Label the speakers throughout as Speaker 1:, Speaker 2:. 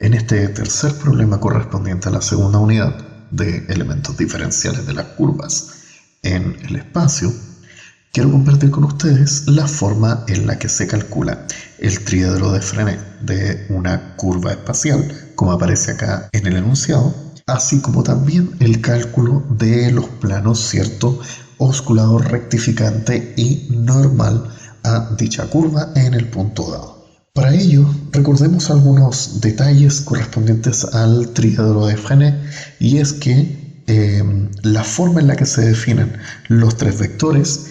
Speaker 1: En este tercer problema correspondiente a la segunda unidad de elementos diferenciales de las curvas en el espacio, quiero compartir con ustedes la forma en la que se calcula el triedro de Frenet de una curva espacial, como aparece acá en el enunciado, así como también el cálculo de los planos, ¿cierto?, osculador rectificante y normal a dicha curva en el punto dado. Para ello, recordemos algunos detalles correspondientes al triedro de Frenet, y es que la forma en la que se definen los tres vectores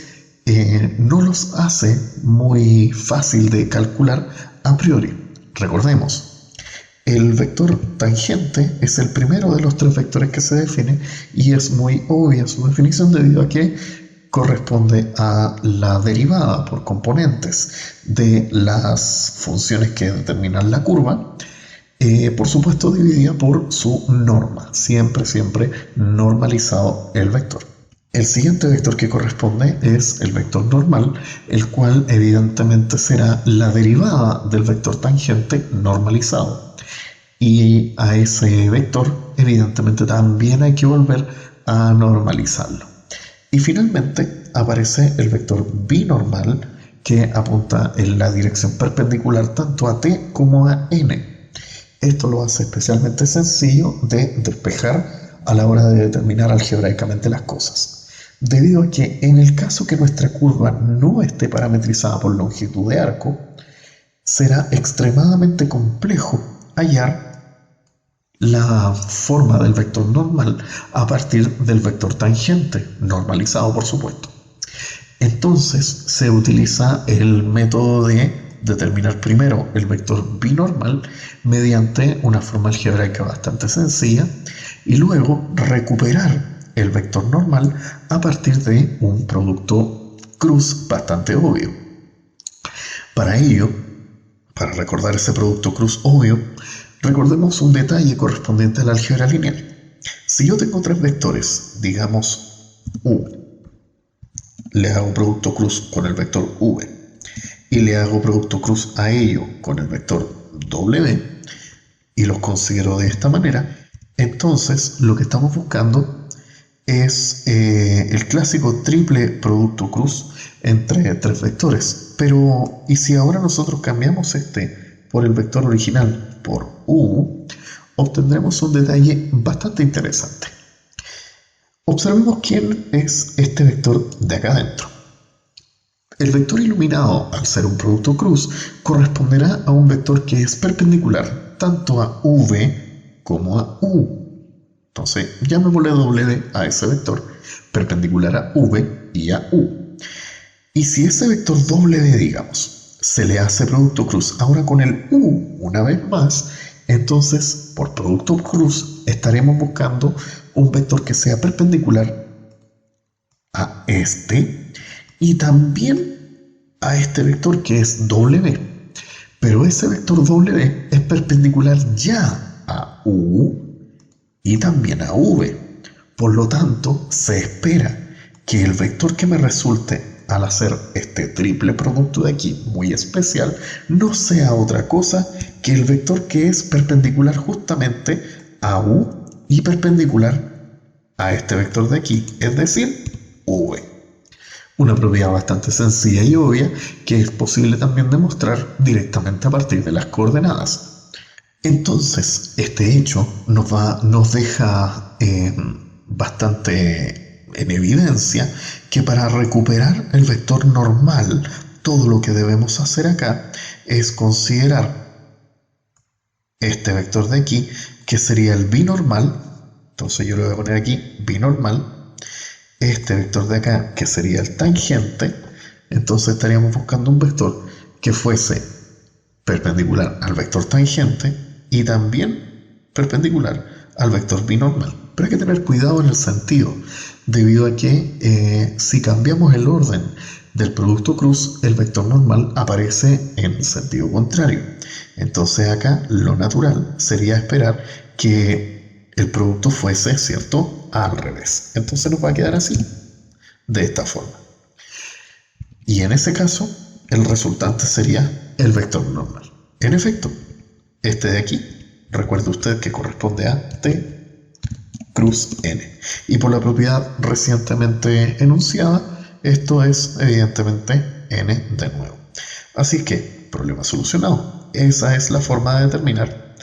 Speaker 1: no los hace muy fácil de calcular a priori. Recordemos, el vector tangente es el primero de los tres vectores que se define y es muy obvia su definición debido a que corresponde a la derivada por componentes de las funciones que determinan la curva, por supuesto dividida por su norma, siempre normalizado el vector. El siguiente vector que corresponde es el vector normal, el cual evidentemente será la derivada del vector tangente normalizado. Y a ese vector evidentemente también hay que volver a normalizarlo. Y finalmente aparece el vector binormal, que apunta en la dirección perpendicular tanto a t como a n. Esto lo hace especialmente sencillo de despejar a la hora de determinar algebraicamente las cosas, debido a que en el caso que nuestra curva no esté parametrizada por longitud de arco, será extremadamente complejo hallar la forma del vector normal a partir del vector tangente, normalizado por supuesto. Entonces se utiliza el método de determinar primero el vector binormal mediante una forma algebraica bastante sencilla y luego recuperar el vector normal a partir de un producto cruz bastante obvio. Para ello, para recordar ese producto cruz obvio, recordemos un detalle correspondiente a la álgebra lineal. Si yo tengo tres vectores, digamos u, le hago producto cruz con el vector v y le hago producto cruz a ello con el vector w y los considero de esta manera, entonces lo que estamos buscando es el clásico triple producto cruz entre tres vectores. Pero, ¿y si ahora nosotros cambiamos este por el vector original por u? Obtendremos un detalle bastante interesante. Observemos quién es este vector de acá adentro. El vector iluminado, al ser un producto cruz, corresponderá a un vector que es perpendicular tanto a v como a u. Entonces, llamémosle w a ese vector, perpendicular a v y a u. Y si ese vector w, digamos, se le hace producto cruz ahora con el u una vez más, entonces por producto cruz estaremos buscando un vector que sea perpendicular a este y también a este vector que es w. Pero ese vector w es perpendicular ya a u y también a v. Por lo tanto, se espera que el vector que me resulte al hacer este triple producto de aquí muy especial no sea otra cosa que el vector que es perpendicular justamente a u y perpendicular a este vector de aquí, es decir, v. Una propiedad bastante sencilla y obvia que es posible también demostrar directamente a partir de las coordenadas. Entonces, este hecho nos deja bastante en evidencia que para recuperar el vector normal, todo lo que debemos hacer acá es considerar este vector de aquí, que sería el binormal. Entonces yo le voy a poner aquí binormal. Este vector de acá, que sería el tangente. Entonces estaríamos buscando un vector que fuese perpendicular al vector tangente y también perpendicular al vector binormal. Pero hay que tener cuidado en el sentido, debido a que si cambiamos el orden del producto cruz, el vector normal aparece en el sentido contrario. Entonces acá lo natural sería esperar que el producto fuese, ¿cierto?, al revés. Entonces nos va a quedar así, de esta forma. Y en ese caso, el resultante sería el vector normal. En efecto, este de aquí recuerde usted que corresponde a T cruz N. Y por la propiedad recientemente enunciada, esto es evidentemente N de nuevo. Así que, problema solucionado. Esa es la forma de determinar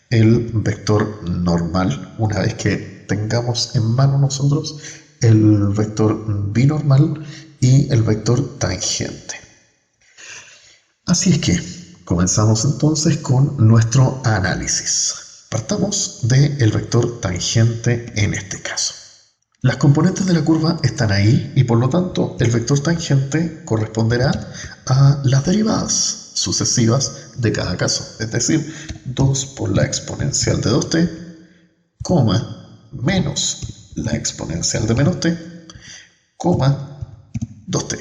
Speaker 1: el vector normal una vez que tengamos en mano nosotros el vector binormal y el vector tangente. Así es que comenzamos entonces con nuestro análisis. Partamos del vector tangente en este caso. Las componentes de la curva están ahí y por lo tanto el vector tangente corresponderá a las derivadas sucesivas de cada caso, es decir, 2 por la exponencial de 2t, menos la exponencial de menos t, 2t.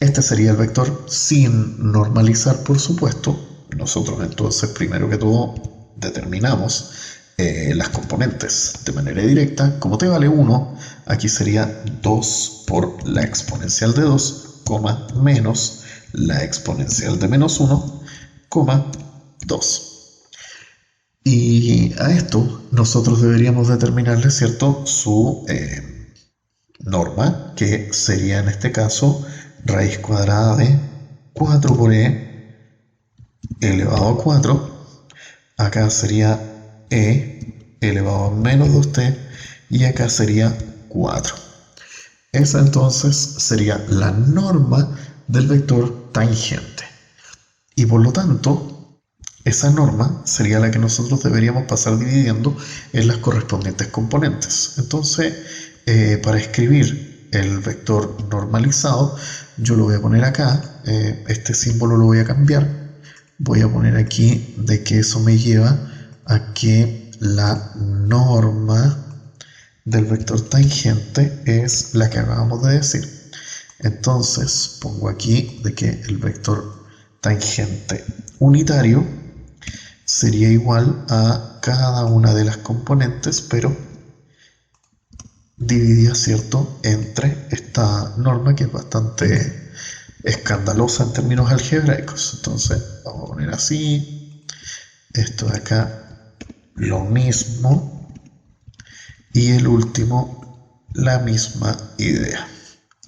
Speaker 1: Este sería el vector sin normalizar, por supuesto. Nosotros entonces, primero que todo, determinamos las componentes de manera directa. Como t vale 1, aquí sería 2 por la exponencial de 2, menos la exponencial de menos 1, 2. Y a esto nosotros deberíamos determinarle, ¿cierto?, su norma, que sería en este caso raíz cuadrada de 4 por e elevado a 4. Acá sería e elevado a menos 2t y acá sería 4. Esa entonces sería la norma del vector tangente. Y por lo tanto, esa norma sería la que nosotros deberíamos pasar dividiendo en las correspondientes componentes. Entonces, para escribir el vector normalizado, yo lo voy a poner acá, este símbolo lo voy a cambiar, voy a poner aquí de que eso me lleva a que la norma del vector tangente es la que acabamos de decir. Entonces pongo aquí de que el vector tangente unitario sería igual a cada una de las componentes, pero dividida, ¿cierto?, entre esta norma que es bastante escandalosa en términos algebraicos. Entonces vamos a poner así, esto de acá lo mismo y el último la misma idea.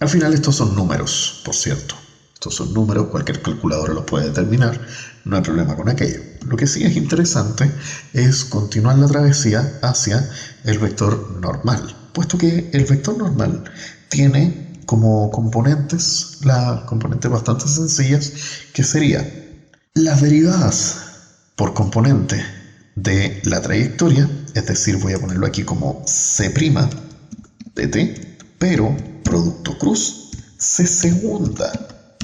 Speaker 1: Al final estos son números, por cierto. Estos son números, cualquier calculadora los puede determinar, no hay problema con aquello. Lo que sí es interesante es continuar la travesía hacia el vector normal, puesto que el vector normal tiene como componentes las componentes bastante sencillas, que sería las derivadas por componente de la trayectoria, es decir, voy a ponerlo aquí como c' de t, pero producto cruz c segunda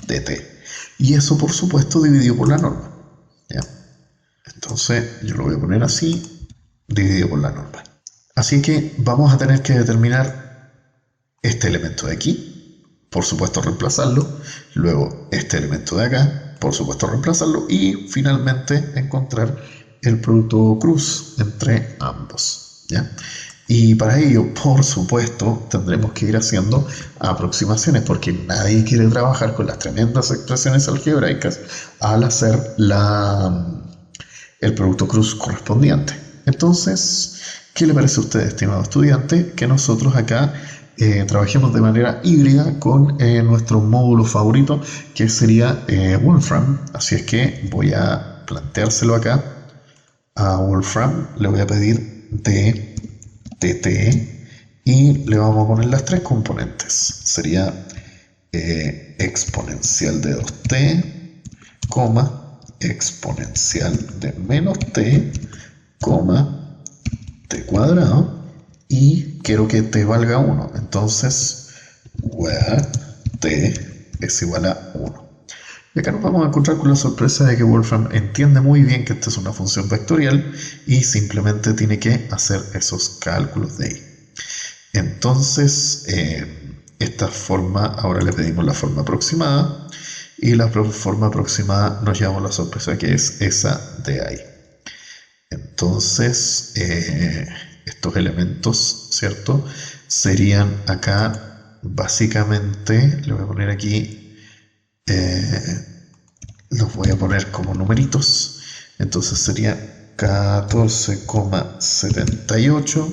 Speaker 1: de t, y eso por supuesto dividido por la norma, ¿ya? Entonces yo lo voy a poner así, dividido por la norma. Así que vamos a tener que determinar este elemento de aquí, por supuesto reemplazarlo, luego este elemento de acá, por supuesto reemplazarlo, y finalmente encontrar el producto cruz entre ambos, ¿ya? Y para ello, por supuesto, tendremos que ir haciendo aproximaciones, porque nadie quiere trabajar con las tremendas expresiones algebraicas al hacer el producto cruz correspondiente. Entonces, ¿qué le parece a usted, estimado estudiante, que nosotros acá trabajemos de manera híbrida con nuestro módulo favorito, que sería Wolfram? Así es que voy a planteárselo acá a Wolfram, le voy a pedir de tt y le vamos a poner las tres componentes. Sería exponencial de 2t, exponencial de menos t, t cuadrado, y quiero que t valga 1. Entonces, where t es igual a 1. Y acá nos vamos a encontrar con la sorpresa de que Wolfram entiende muy bien que esta es una función vectorial y simplemente tiene que hacer esos cálculos de ahí. Entonces, esta forma, ahora le pedimos la forma aproximada, y la forma aproximada nos llevamos la sorpresa que es esa de ahí. Entonces, estos elementos, ¿cierto?, serían acá básicamente, le voy a poner aquí, los voy a poner como numeritos. Entonces sería 14,78.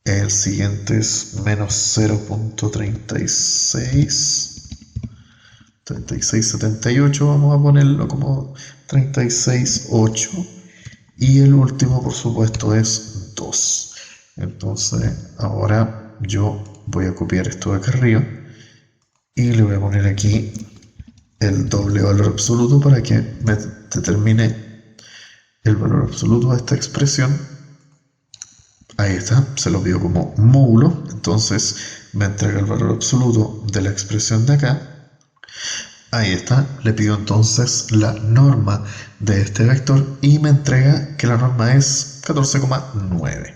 Speaker 1: El siguiente es menos 0,36. 36,78, vamos a ponerlo como 36,8. Y el último, por supuesto, es 2. Entonces, ahora yo voy a copiar esto de acá arriba y le voy a poner aquí el doble valor absoluto para que me determine el valor absoluto de esta expresión. Ahí está, se lo pido como módulo, entonces me entrega el valor absoluto de la expresión de acá. Ahí está, le pido entonces la norma de este vector y me entrega que la norma es 14,9.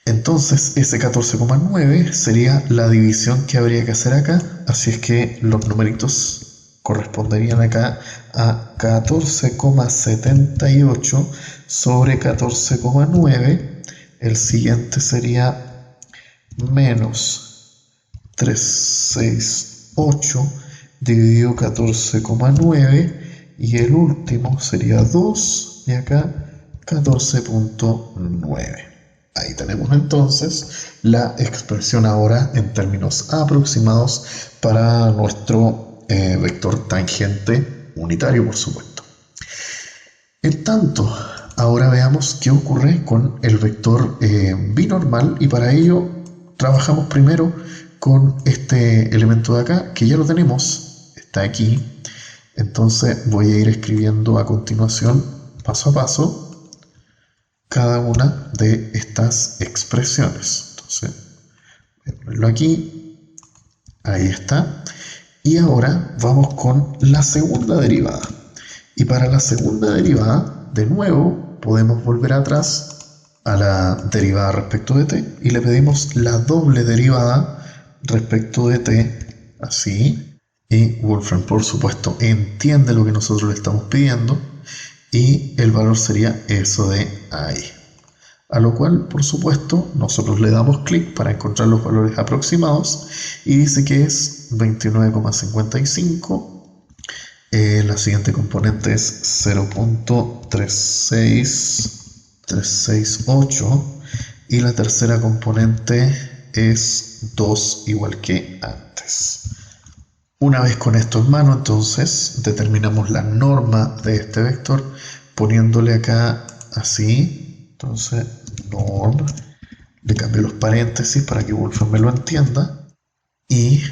Speaker 1: Entonces ese 14,9 sería la división que habría que hacer acá, así es que los numeritos corresponderían acá a 14,78 sobre 14,9. El siguiente sería menos 368 dividido 14,9 y el último sería 2 y acá 14,9. Ahí tenemos entonces la expresión ahora en términos aproximados para nuestro vector tangente unitario, por supuesto. En tanto, ahora veamos qué ocurre con el vector binormal y para ello trabajamos primero con este elemento de acá que ya lo tenemos, está aquí. Entonces voy a ir escribiendo a continuación, paso a paso, cada una de estas expresiones. Entonces voy a ponerlo aquí, ahí está. Y ahora vamos con la segunda derivada. Y para la segunda derivada, de nuevo, podemos volver atrás a la derivada respecto de t y le pedimos la doble derivada respecto de t, así. Y Wolfram, por supuesto, entiende lo que nosotros le estamos pidiendo y el valor sería eso de ahí. A lo cual, por supuesto, nosotros le damos clic para encontrar los valores aproximados y dice que es 29,55. La siguiente componente es 0,368 y la tercera componente es 2 igual que antes. Una vez con esto en mano, entonces determinamos la norma de este vector poniéndole acá así. Entonces norm, le cambio los paréntesis para que Wolfram me lo entienda y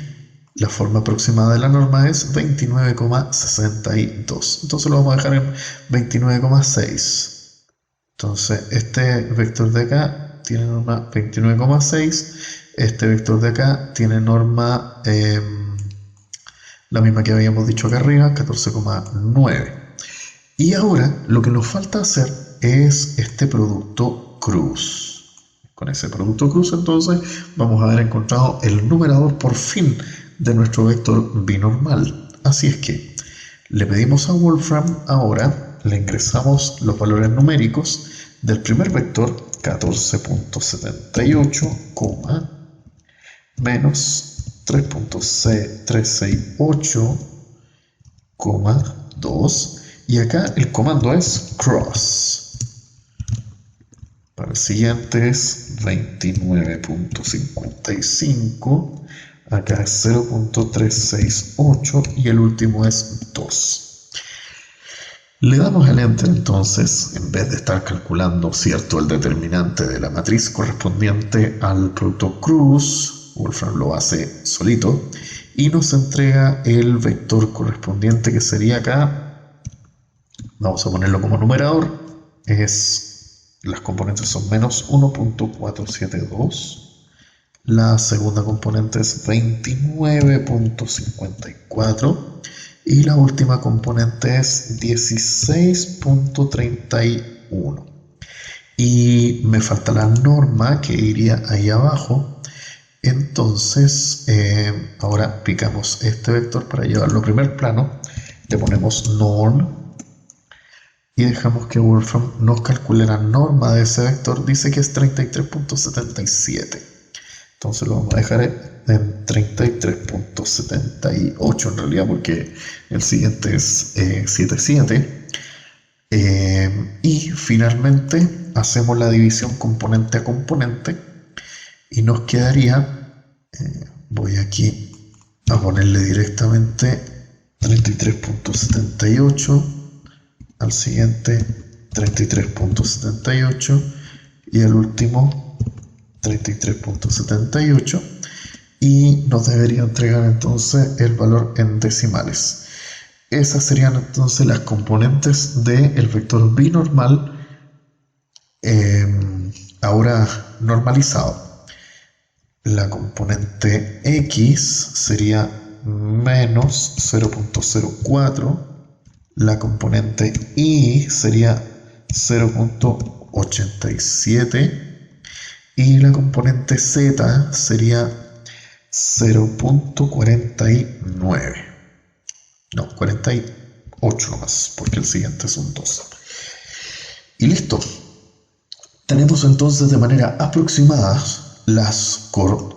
Speaker 1: la forma aproximada de la norma es 29,62. Entonces lo vamos a dejar en 29,6. Entonces este vector de acá tiene norma 29,6. Este vector de acá tiene norma la misma que habíamos dicho acá arriba, 14,9. Y ahora lo que nos falta hacer es este producto cruz. Con ese producto cruz entonces vamos a haber encontrado el numerador por fin de nuestro vector binormal. Así es que le pedimos a Wolfram ahora, le ingresamos los valores numéricos del primer vector 14,78, menos 3,368, 2 y acá el comando es cross. Para el siguiente es 29,55. Acá es 0,368 y el último es 2. Le damos al enter entonces, en vez de estar calculando, cierto, el determinante de la matriz correspondiente al producto cruz, Wolfram lo hace solito y nos entrega el vector correspondiente que sería acá, vamos a ponerlo como numerador, las componentes son menos 1,472. La segunda componente es 29,54 y la última componente es 16,31. Y me falta la norma que iría ahí abajo. Entonces, ahora picamos este vector para llevarlo a primer plano. Le ponemos norm y dejamos que Wolfram nos calcule la norma de ese vector. Dice que es 33,77. Entonces lo vamos a dejar en 33,78 en realidad porque el siguiente es 77. Y finalmente hacemos la división componente a componente y nos quedaría, voy aquí a ponerle directamente 33.78, al siguiente 33.78 y al último 33.78, y nos debería entregar entonces el valor en decimales. Esas serían entonces las componentes del vector binormal ahora normalizado. La componente x sería menos 0.04, la componente y sería 0.87 y la componente z sería 0.49. No, 48 nomás, porque el siguiente es un 2. Y listo. Tenemos entonces de manera aproximada las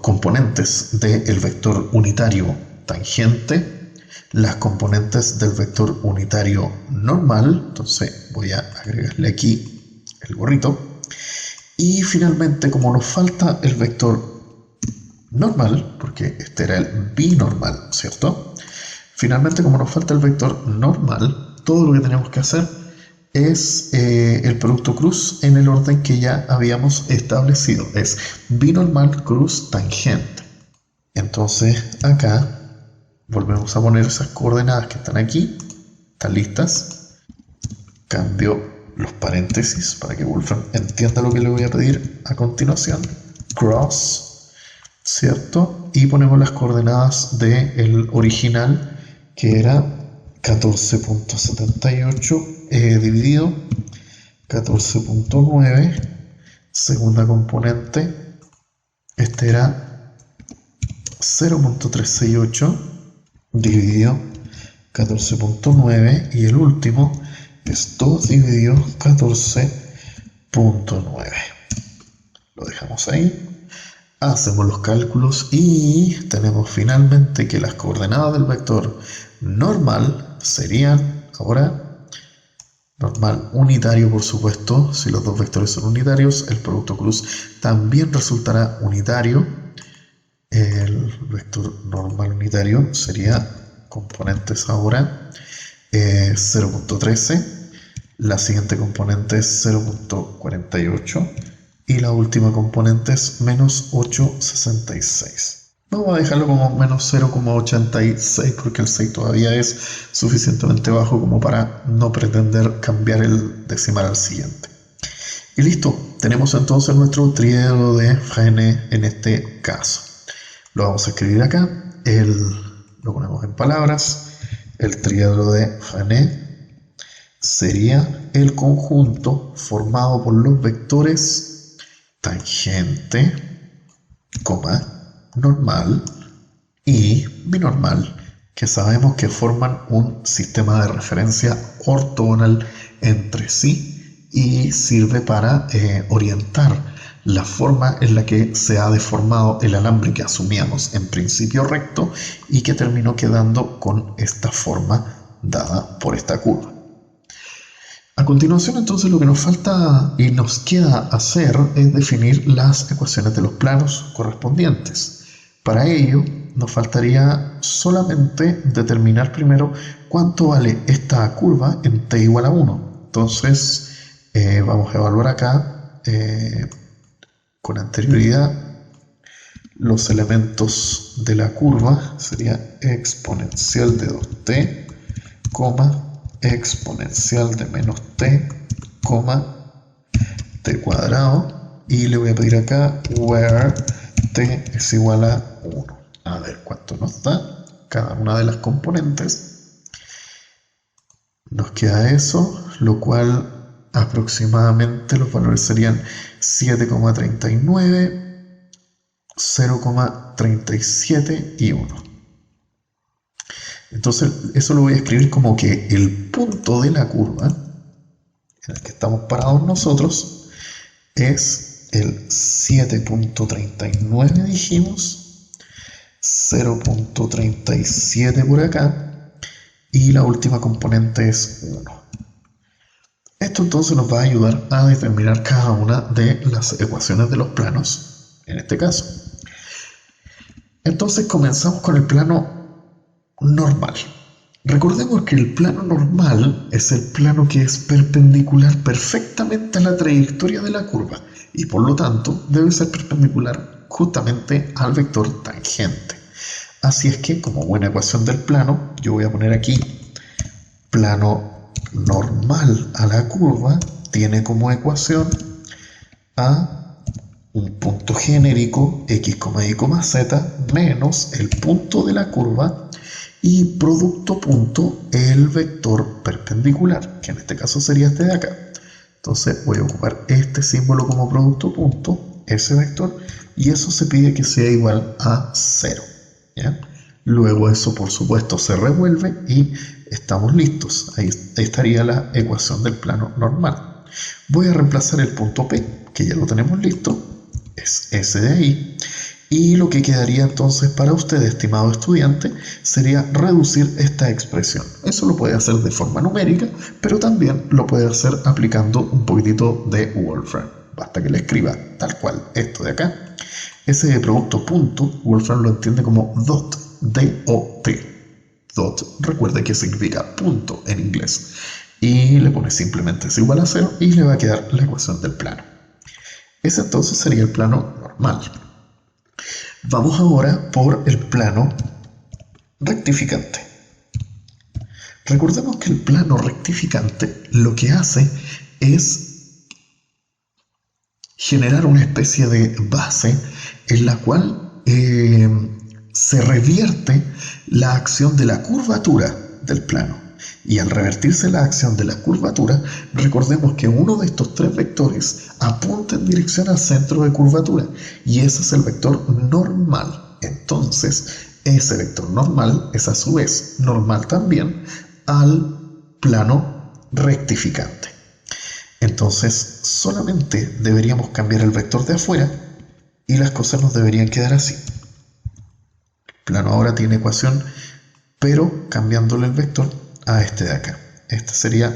Speaker 1: componentes del vector unitario tangente, las componentes del vector unitario normal, entonces voy a agregarle aquí el gorrito, y finalmente, como nos falta el vector normal, porque este era el binormal, ¿cierto? Finalmente, como nos falta el vector normal, todo lo que tenemos que hacer es el producto cruz en el orden que ya habíamos establecido. Es binormal cruz tangente. Entonces acá volvemos a poner esas coordenadas que están aquí, están listas. Cambio los paréntesis para que Wolfram entienda lo que le voy a pedir a continuación. Cross, ¿cierto? Y ponemos las coordenadas del original, que era 14.78 dividido 14.9, segunda componente, este era 0.368 dividido 14.9 y el último es 2 dividido 14.9. Lo dejamos ahí. Hacemos los cálculos y tenemos finalmente que las coordenadas del vector normal serían ahora normal unitario, por supuesto. Si los dos vectores son unitarios, el producto cruz también resultará unitario. El vector normal unitario sería componentes ahora 0.13, la siguiente componente es 0.48 y la última componente es menos 8.66. Vamos a dejarlo como menos 0.86 porque el 6 todavía es suficientemente bajo como para no pretender cambiar el decimal al siguiente. Y listo, tenemos entonces nuestro triedro de Freinet en este caso. Lo vamos a escribir acá, lo ponemos en palabras. El triedro de Freinet sería el conjunto formado por los vectores tangente, normal y binormal, que sabemos que forman un sistema de referencia ortogonal entre sí y sirve para orientar la forma en la que se ha deformado el alambre que asumíamos en principio recto y que terminó quedando con esta forma dada por esta curva. A continuación, entonces, lo que nos falta y nos queda hacer es definir las ecuaciones de los planos correspondientes. Para ello, nos faltaría solamente determinar primero cuánto vale esta curva en t igual a 1. Entonces, vamos a evaluar acá con anterioridad los elementos de la curva. Sería exponencial de 2t, exponencial de menos t, t cuadrado, y le voy a pedir acá where t es igual a 1. A ver cuánto nos da cada una de las componentes. Nos queda eso, lo cual aproximadamente los valores serían 7,39, 0,37 y 1. Entonces eso lo voy a escribir como que el punto de la curva en el que estamos parados nosotros es el 7.39, dijimos, 0.37 por acá y la última componente es 1. Esto entonces nos va a ayudar a determinar cada una de las ecuaciones de los planos, en este caso. Entonces comenzamos con el plano normal. Recordemos que el plano normal es el plano que es perpendicular perfectamente a la trayectoria de la curva y por lo tanto debe ser perpendicular justamente al vector tangente. Así es que, como buena ecuación del plano, yo voy a poner aquí plano normal a la curva tiene como ecuación a un punto genérico x, y, z menos el punto de la curva y producto punto el vector perpendicular, que en este caso sería este de acá. Entonces voy a ocupar este símbolo como producto punto, ese vector, y eso se pide que sea igual a 0. ¿Ya? Luego eso por supuesto se revuelve y estamos listos. Ahí estaría la ecuación del plano normal. Voy a reemplazar el punto P, que ya lo tenemos listo, es ese de ahí. Y lo que quedaría entonces para usted, estimado estudiante, sería reducir esta expresión. Eso lo puede hacer de forma numérica, pero también lo puede hacer aplicando un poquitito de Wolfram. Basta que le escriba tal cual esto de acá. Ese producto punto, Wolfram lo entiende como dot, D-O-T. Dot, recuerde que significa punto en inglés. Y le pone simplemente es igual a 0 y le va a quedar la ecuación del plano. Ese entonces sería el plano normal. Vamos ahora por el plano rectificante. Recordemos que el plano rectificante lo que hace es generar una especie de base en la cual se revierte la acción de la curvatura del plano. Y al revertirse la acción de la curvatura, recordemos que uno de estos tres vectores apunta en dirección al centro de curvatura y ese es el vector normal. Entonces, ese vector normal es a su vez normal también al plano rectificante. Entonces, solamente deberíamos cambiar el vector de afuera y las cosas nos deberían quedar así. El plano ahora tiene ecuación, pero cambiándole el vector a este de acá. Este sería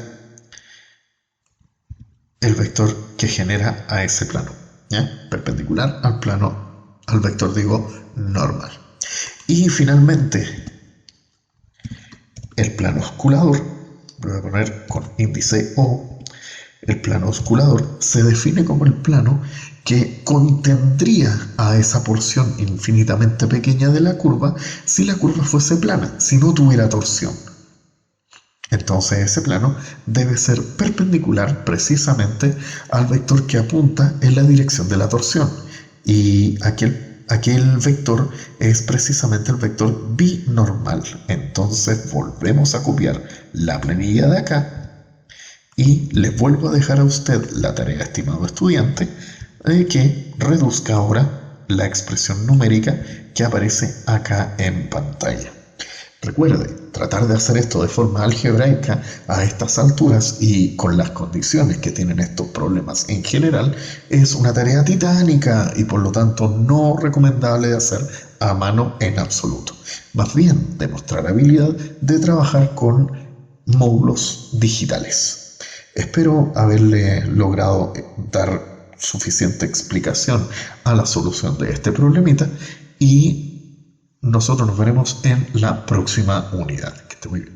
Speaker 1: el vector que genera a ese plano, ¿ya? Perpendicular al plano, al vector digo normal. Y finalmente el plano osculador, lo voy a poner con índice O. El plano osculador se define como el plano que contendría a esa porción infinitamente pequeña de la curva si la curva fuese plana, si no tuviera torsión. Entonces ese plano debe ser perpendicular precisamente al vector que apunta en la dirección de la torsión. Y aquel vector es precisamente el vector binormal. Entonces volvemos a copiar la planilla de acá y le vuelvo a dejar a usted la tarea, estimado estudiante, de que reduzca ahora la expresión numérica que aparece acá en pantalla. Recuerde, tratar de hacer esto de forma algebraica a estas alturas y con las condiciones que tienen estos problemas en general es una tarea titánica y por lo tanto no recomendable de hacer a mano en absoluto. Más bien, demostrar habilidad de trabajar con módulos digitales. Espero haberle logrado dar suficiente explicación a la solución de este problemita y nosotros nos veremos en la próxima unidad. Que esté muy bien.